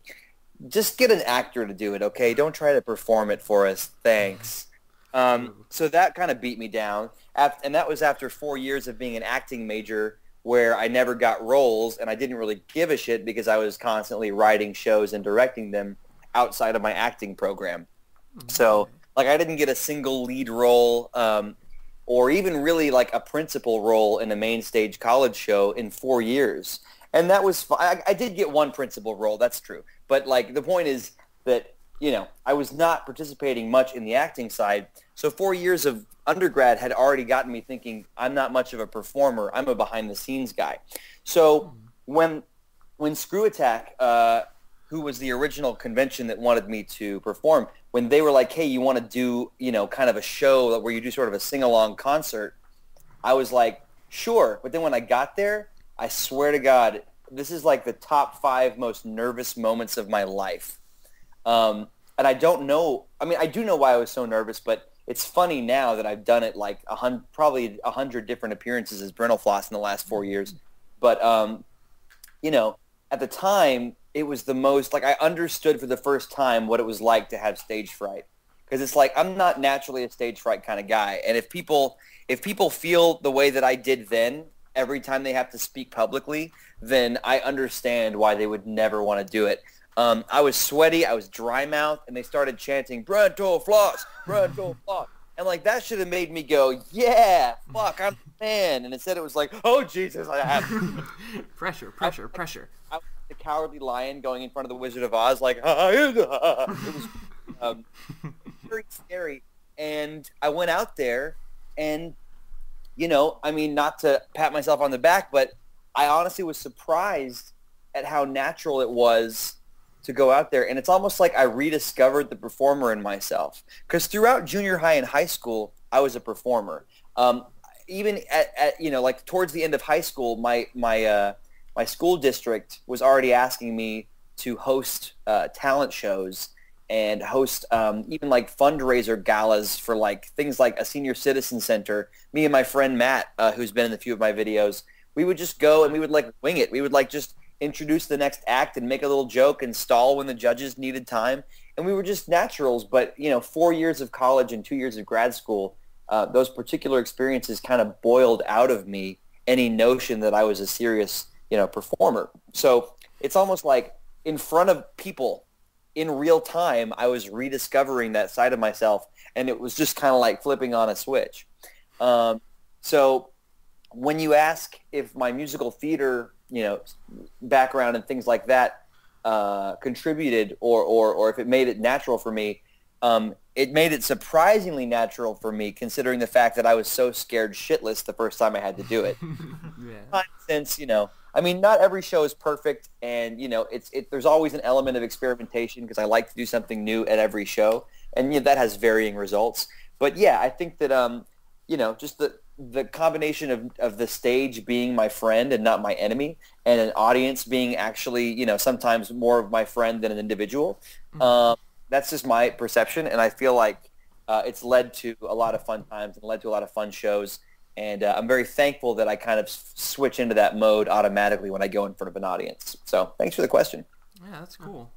just get an actor to do it, okay? Don't try to perform it for us. Thanks. So that kind of beat me down. And that was after 4 years of being an acting major where I never got roles, and I didn't really give a shit because I was constantly writing shows and directing them outside of my acting program. So, like, I didn't get a single lead role or even really, like, a principal role in a main stage college show in 4 years. And that was I did get one principal role, that's true. But, like, the point is that, I was not participating much in the acting side. So 4 years of undergrad had already gotten me thinking, I'm not much of a performer. I'm a behind-the-scenes guy. So when Screw Attack, who was the original convention that wanted me to perform, when they were like, hey, you want to do, kind of a show where you do sort of a sing-along concert, I was like, sure. But then when I got there, I swear to God, this is like the top 5 most nervous moments of my life. And I don't know, I do know why I was so nervous, but it's funny now that I've done it like probably 100 different appearances as brentalfloss in the last 4 years. But, at the time, it was the most, like, I understood for the first time what it was like to have stage fright. Because it's like, I'm not naturally a stage fright kind of guy. And if people feel the way that I did then, every time they have to speak publicly, then I understand why they would never want to do it. I was sweaty, I was dry mouthed, and they started chanting, brentalfloss, brentalfloss. And, like, that should have made me go, yeah, fuck, I'm the man. And instead it was like, oh, Jesus, I have to. Pressure. I was the Cowardly Lion going in front of the Wizard of Oz, like, it was very scary. And I went out there, and, not to pat myself on the back, but I honestly was surprised at how natural it was to go out there, and it's almost like I rediscovered the performer in myself. Because throughout junior high and high school, I was a performer. Even at like towards the end of high school, my school district was already asking me to host talent shows and host even like fundraiser galas for like things like a senior citizen center. Me and my friend Matt, who's been in a few of my videos, we would just go and we would like wing it. We would like just introduce the next act and make a little joke and stall when the judges needed time. And we were just naturals. But, 4 years of college and 2 years of grad school, those particular experiences kind of boiled out of me any notion that I was a serious, performer. So it's almost like in front of people in real time, I was rediscovering that side of myself, and it was just kind of like flipping on a switch. So when you ask if my musical theater, background and things like that contributed or if it made it natural for me, it made it surprisingly natural for me, considering the fact that I was so scared shitless the first time I had to do it. Yeah. Since, not every show is perfect, and, there's always an element of experimentation because I like to do something new at every show, and that has varying results. But, yeah, I think that, just the combination of the stage being my friend and not my enemy, and an audience being actually, sometimes more of my friend than an individual, that's just my perception, and I feel like it's led to a lot of fun times and led to a lot of fun shows. And I'm very thankful that I kind of switch into that mode automatically when I go in front of an audience. So thanks for the question. Yeah, that's cool.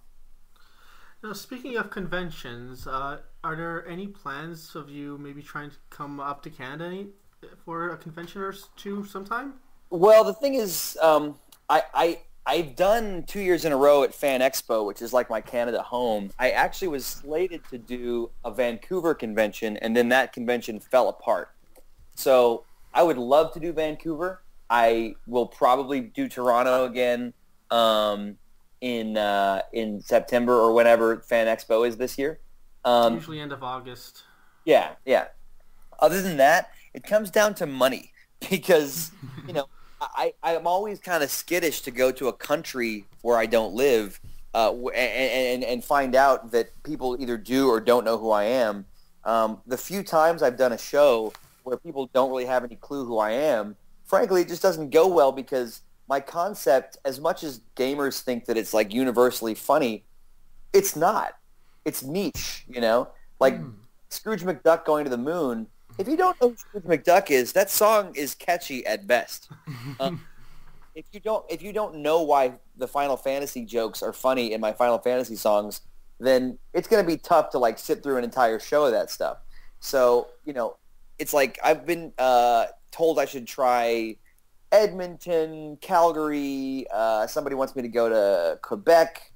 Now, speaking of conventions, are there any plans of you maybe trying to come up to Canada for a convention or two sometime? Well, the thing is, I've done 2 years in a row at Fan Expo, which is like my Canada home. I actually was slated to do a Vancouver convention, and then that convention fell apart. So I would love to do Vancouver. I will probably do Toronto again in September or whenever Fan Expo is this year. Usually end of August. Yeah. Other than that, it comes down to money because, I'm always kind of skittish to go to a country where I don't live and find out that people either do or don't know who I am. The few times I've done a show where people don't really have any clue who I am, frankly, it just doesn't go well because my concept, as much as gamers think that it's like universally funny, it's not. It's niche, Like Scrooge McDuck going to the moon. If you don't know who Scrooge McDuck is, that song is catchy at best. If you don't know why the Final Fantasy jokes are funny in my Final Fantasy songs, then it's going to be tough to like sit through an entire show of that stuff. So, it's like I've been told I should try Edmonton, Calgary. Somebody wants me to go to Quebec,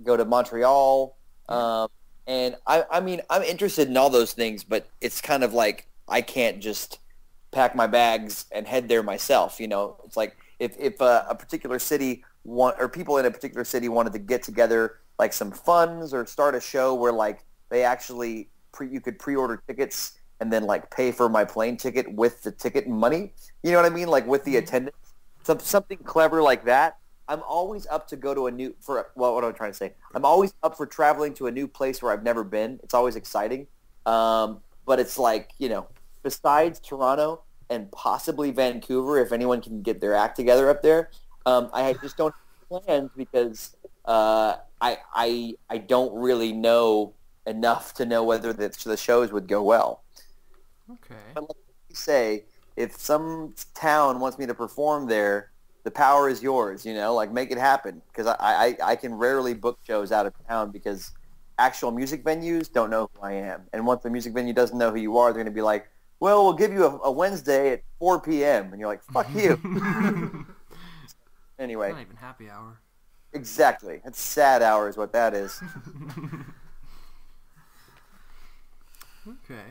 go to Montreal. And I'm interested in all those things, but it's kind of like I can't just pack my bags and head there myself. It's like if a particular city or people in a particular city wanted to get together, like some funds or start a show where like they actually you could pre-order tickets and then like pay for my plane ticket with the ticket money. You know what I mean? Like with the attendance, something clever like that. I'm always up to go to what am I trying to say? I'm always up for traveling to a new place where I've never been. It's always exciting. But it's like, besides Toronto and possibly Vancouver, if anyone can get their act together up there, I just don't have plans because I don't really know enough to know whether the shows would go well. Okay. But like you say, if some town wants me to perform there, the power is yours, like make it happen. Because I can rarely book shows out of town because actual music venues don't know who I am. And once the music venue doesn't know who you are, they're going to be like, well, we'll give you a Wednesday at 4 p.m. And you're like, fuck you. Anyway. It's not even happy hour. Exactly. It's sad hour is what that is. Okay.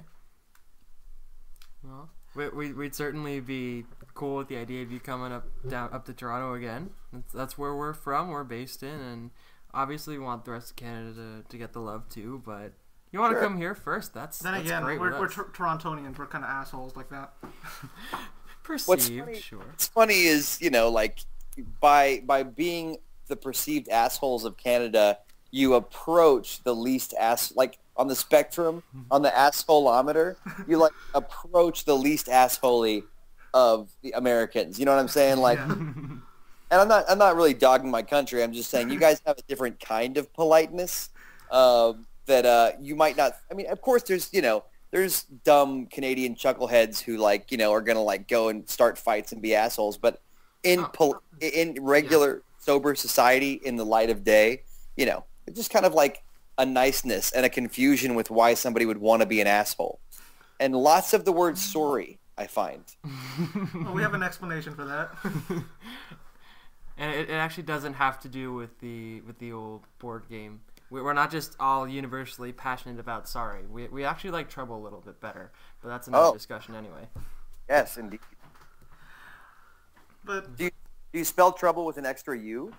Well, we'd certainly be cool with the idea of you coming up to Toronto again. That's where we're from. We're based in, and obviously we want the rest of Canada to get the love too. But you want to come here first? That's again, great. We're Torontonians. We're kind of assholes like that. Perceived, sure. What's funny is like by being the perceived assholes of Canada, you approach the least like on the spectrum, on the assholeometer, you like approach the least assholey of the Americans. You know what I'm saying? Like, and I'm not really dogging my country. I'm just saying you guys have a different kind of politeness that you might not. I mean, of course, there's dumb Canadian chuckleheads who like are gonna like go and start fights and be assholes. But in regular sober society, in the light of day, it's just kind of like a niceness and a confusion with why somebody would want to be an asshole, and lots of the word sorry. I find. Well, we have an explanation for that. And it actually doesn't have to do with the old board game. We're not just all universally passionate about sorry. We actually like Trouble a little bit better, but that's another discussion anyway. Yes, indeed. But do you spell trouble with an extra U?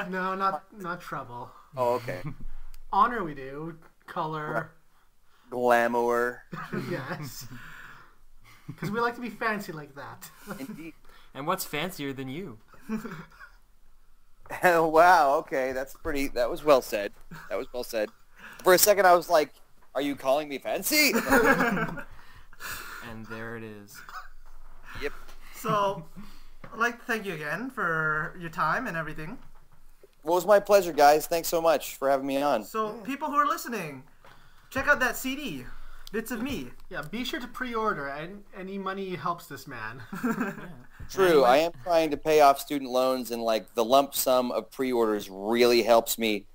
No, not trouble. Oh, okay. Honor we do. Color. Glamour. Yes. Because we like to be fancy like that. Indeed. And what's fancier than you? Oh, wow, okay, that was well said. That was well said. For a second I was like, are you calling me fancy? And there it is. Yep. So, I'd like to thank you again for your time and everything. Well, it was my pleasure, guys. Thanks so much for having me on. So, people who are listening, check out that CD, Bits of Me. Yeah, be sure to pre-order. And any money helps this man. True. I am trying to pay off student loans, and like the lump sum of pre-orders really helps me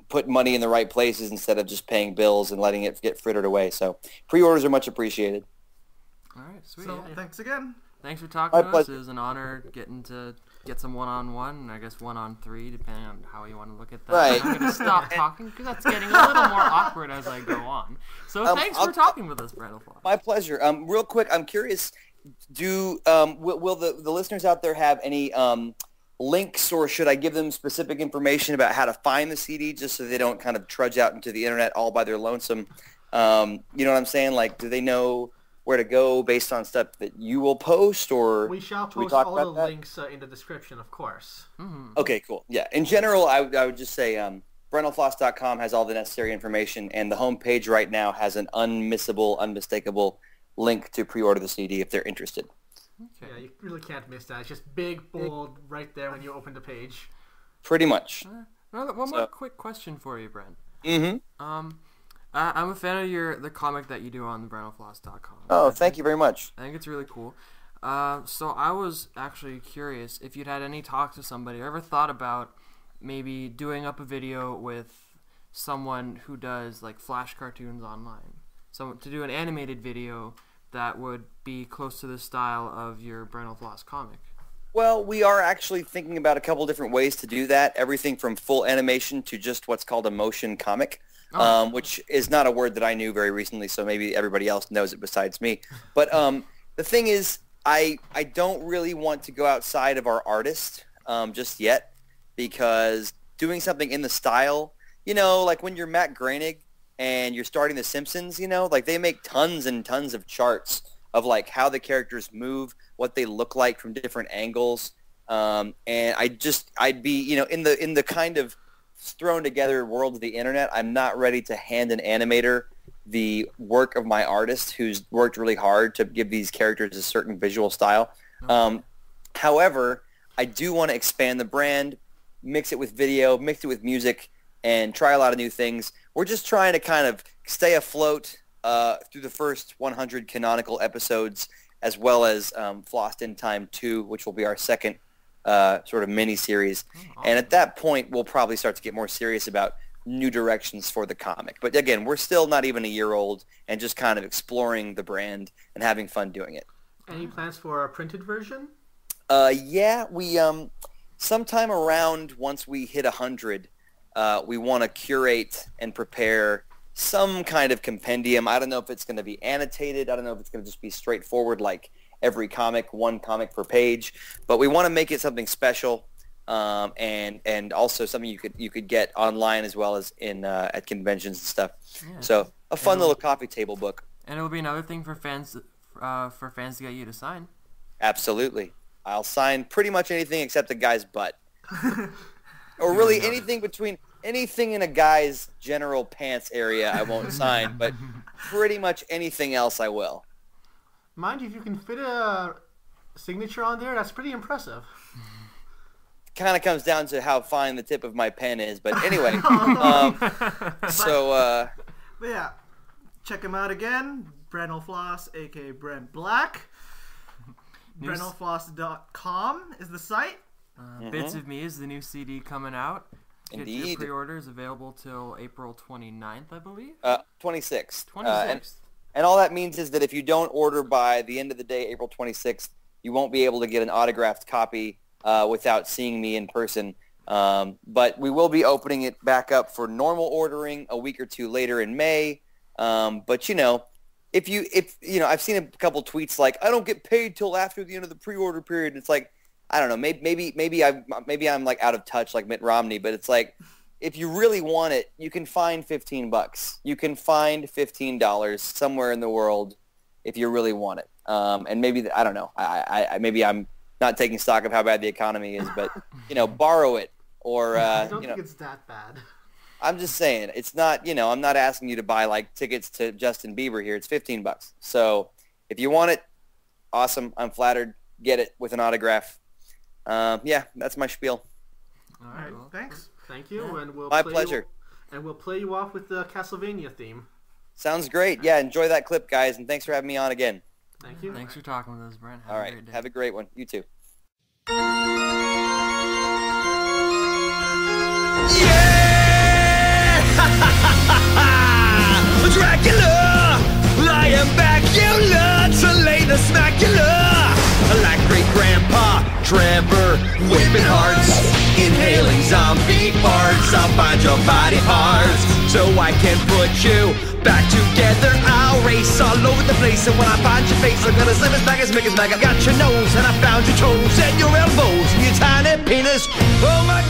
put money in the right places instead of just paying bills and letting it get frittered away. So pre-orders are much appreciated. All right, sweet. So, thanks again. Thanks for talking to us. pleasure. It was an honor getting to get some one-on-one, and I guess one-on-3, depending on how you want to look at that. Right. I'm going to stop talking because that's getting a little more awkward as I go on. So thanks for talking with us, brentalfloss. My pleasure. Real quick, I'm curious, will the listeners out there have any links, or should I give them specific information about how to find the CD just so they don't kind of trudge out into the internet all by their lonesome? You know what I'm saying? Like, do they know where to go based on stuff that you will post, or We shall post talk all about the that? links in the description, of course. Okay, cool. Yeah. In general, I would just say brentalfloss.com has all the necessary information, and the homepage right now has an unmistakable link to pre-order the CD if they're interested. Okay. Yeah, you really can't miss that. It's just big, bold, right there when you open the page. Pretty much. One more quick question for you, Brent. Mm-hmm. I'm a fan of the comic that you do on brentalfloss.com. Oh, thank you very much. I think it's really cool. So I was actually curious if you'd had any talks with somebody or ever thought about maybe doing up a video with someone who does like Flash cartoons online. So to do an animated video that would be close to the style of your brentalfloss comic. Well, we are actually thinking about a couple different ways to do that. Everything from full animation to just what's called a motion comic, which is not a word that I knew very recently, so maybe everybody else knows it besides me. But the thing is, I don't really want to go outside of our artist just yet, because doing something in the style, like when you're Matt Groening and you're starting The Simpsons, like they make tons and tons of charts of like how the characters move, what they look like from different angles, and I'd be, in the kind of thrown together world of the internet, I'm not ready to hand an animator the work of my artist who's worked really hard to give these characters a certain visual style. However, I do want to expand the brand, mix it with video, mix it with music, and try a lot of new things. We're just trying to kind of stay afloat through the first 100 canonical episodes, as well as Flossed in Time 2, which will be our second sort of mini-series. And at that point, we'll probably start to get more serious about new directions for the comic. But again, we're still not even a year old and just kind of exploring the brand and having fun doing it. Any plans for a printed version? Yeah, we sometime around once we hit 100, we want to curate and prepare some kind of compendium. I don't know if it's going to be annotated. I don't know if it's going to just be straightforward like every comic, one comic per page. But we want to make it something special, and also something you could get online as well as in at conventions and stuff. Yeah. So a fun little coffee table book. And it'll be another thing for fans to get you to sign. Absolutely. I'll sign pretty much anything except the guy's butt. Or really anything between Anything in a guy's general pants area I won't sign, but pretty much anything else I will. Mind you, if you can fit a signature on there, that's pretty impressive. Kind of comes down to how fine the tip of my pen is, but anyway. But yeah, check him out again. brentalfloss, aka Brent Black. brentalfloss.com is the site. Bits of Me is the new CD coming out. Get your Indeed. pre-orders available till April 29th, I believe. 26th. 26th. And all that means is that if you don't order by the end of the day, April 26th, you won't be able to get an autographed copy without seeing me in person. But we will be opening it back up for normal ordering a week or two later in May. But you know, if I've seen a couple tweets like, I don't get paid till after the end of the pre-order period. It's like, I don't know, maybe I'm like out of touch like Mitt Romney, but it's like, if you really want it, you can find $15. You can find $15 somewhere in the world if you really want it. And maybe, I don't know, maybe I'm not taking stock of how bad the economy is, but, borrow it or, I don't think it's that bad. I'm just saying, it's not, I'm not asking you to buy like tickets to Justin Bieber here. It's $15. So if you want it, awesome. I'm flattered. Get it with an autograph. Yeah, that's my spiel. All right, well, thanks. Thank you, and My pleasure. And we'll play you off with the Castlevania theme. Sounds great. Yeah, enjoy that clip, guys, and thanks for having me on again. Thank you. Thanks for talking with us, Brent. All right, have a great one. You too. Yeah! Dracula! I am back, you love to lay the smacula! Like great-grandpa Trevor, whipping hearts, inhaling zombie parts. I'll find your body parts so I can put you back together. I'll race all over the place, and when I find your face, I'm gonna slip as back as make as back. I got your nose, and I found your toes, and your elbows, and your tiny penis. Oh my